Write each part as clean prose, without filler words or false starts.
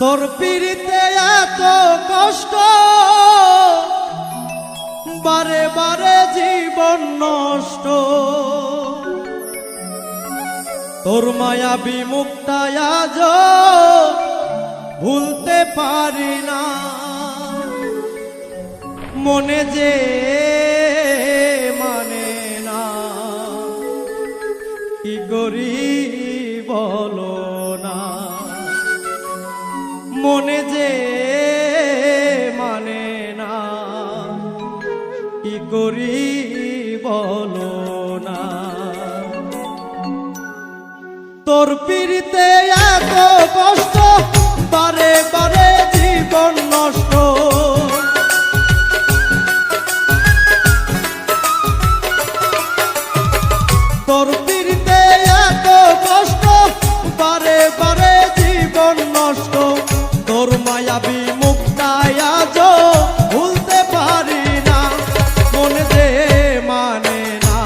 তোর পিড়িতে এত কষ্ট, বারে বারে জীবন নষ্ট। তোর মায়াবী মুখটা আজ ভুলতে পারি না। মনে যে মানে না, কি করি বলো না। মনে যে মানে না, কি করি বলো না। তোর পিড়িতে এত কষ্ট, বারে বারে জীবন নষ্ট। তোর পিড়িতে এত কষ্ট, বারে বারে জীবন নষ্ট। তোর মায়াবী মুখটা আজ ভুলতে পারি না। মনে যে মানে না,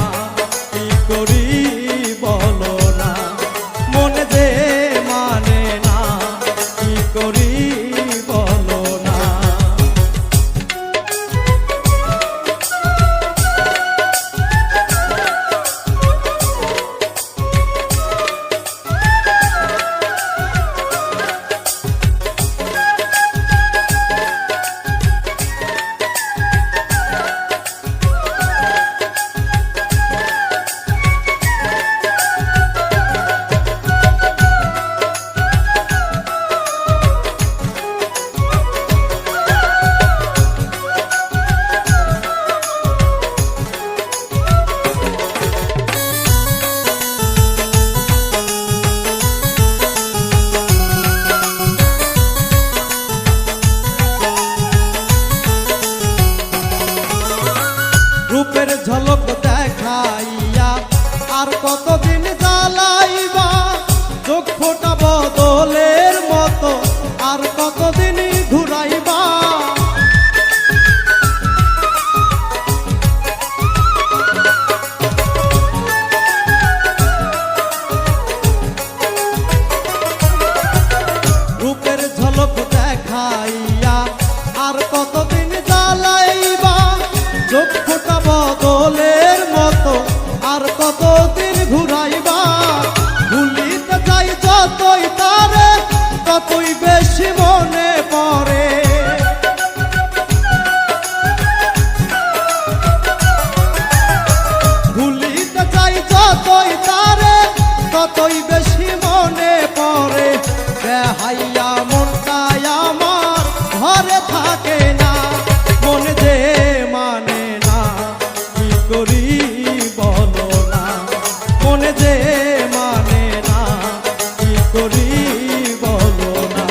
কি করি বলো না। মনে যে মানে না, কি করি বলো না। রূপের ঝলক দেখাইয়া আর কতদিন জ্বালাইবা। চোখ ফোটা বদলের মতো আর কতদিন ঘুরাইবা। রূপের ঝলক দেখাইয়া আর কতদিন জ্বালাইবা। চোখ ফোটা বদলের মতো আর কতদিন ঘুরাইবা। ভুলিতে চাই যতই তারে, ততই বেশি মনে পড়ে। ভুলিতে চাই যতই তারে, ততই বেশি মনে পড়ে। দেহাইয়া মনটা আমার ঘরে থাকে না। মনে যে মানে না, কি করি বলো না। মনে যে মানে না, কি করি বলো না।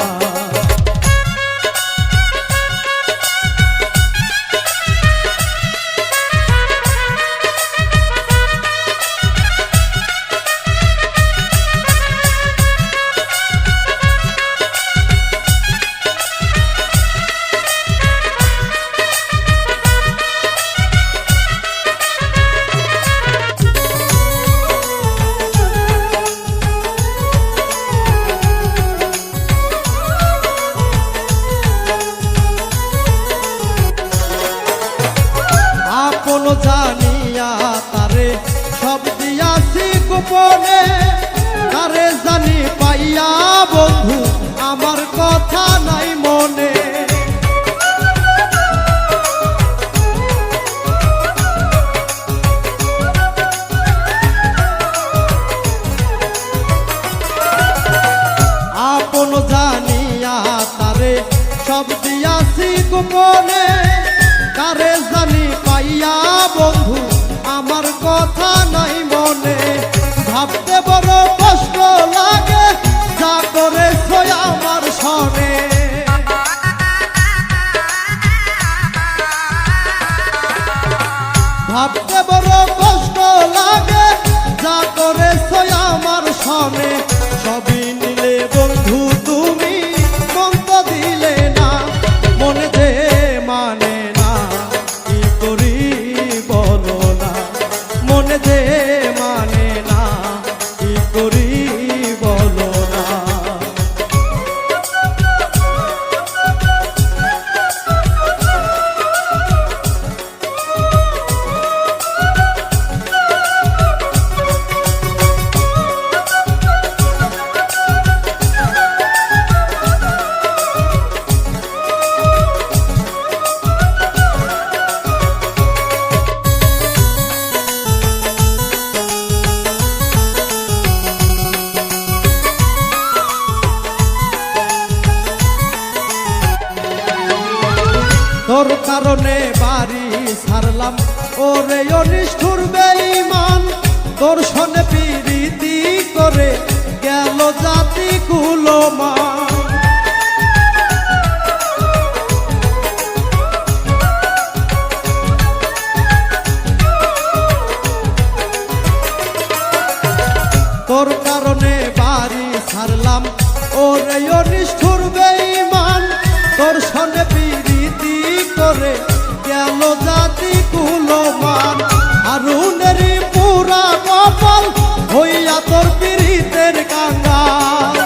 কারণে বাড়ি ছাড়লাম ওরে অনিষ্ঠুর বেঈমান তোর সনে প্রীতি করে গেল জাতি কুলমান তোর কারণে বাড়ি ছাড়লাম ওরে অনিষ্ঠুর বেঈমান তোর সনে প্রীতি করে গেল জাতি কুলমান হারুনের পুরা কপাল হইয়া তোর পীড়িতের কাঙ্গাল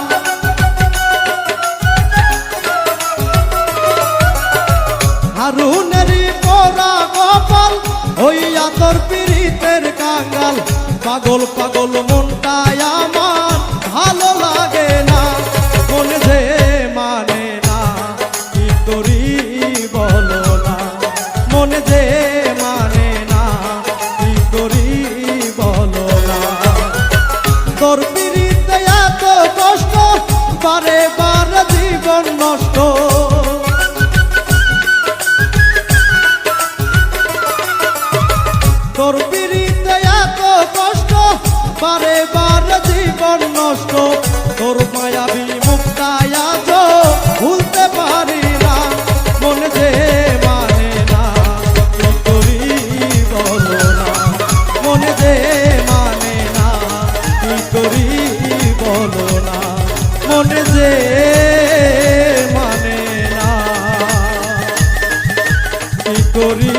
হারুনের পুরা কপাল হইয়া তোর পীড়িতের কাঙ্গাল পাগল পাগল মনটাই আমার ভালো লাগে না মনে যে মানে না কি করি বলো না মনে যে মানে না কি করি বলো না তোর পীড়িতে এত কষ্ট বারে বারে জীবন নষ্ট তোর পীড়িতে এত কষ্ট বারে বারে জীবন নষ্ট তোর মায়াবী মুক্তায় আজ ভুলতে পারি না মনে যে মানে না কি করি বলো না মনে যে মানে না কি করি বলো না মনে যে মানে না কি করি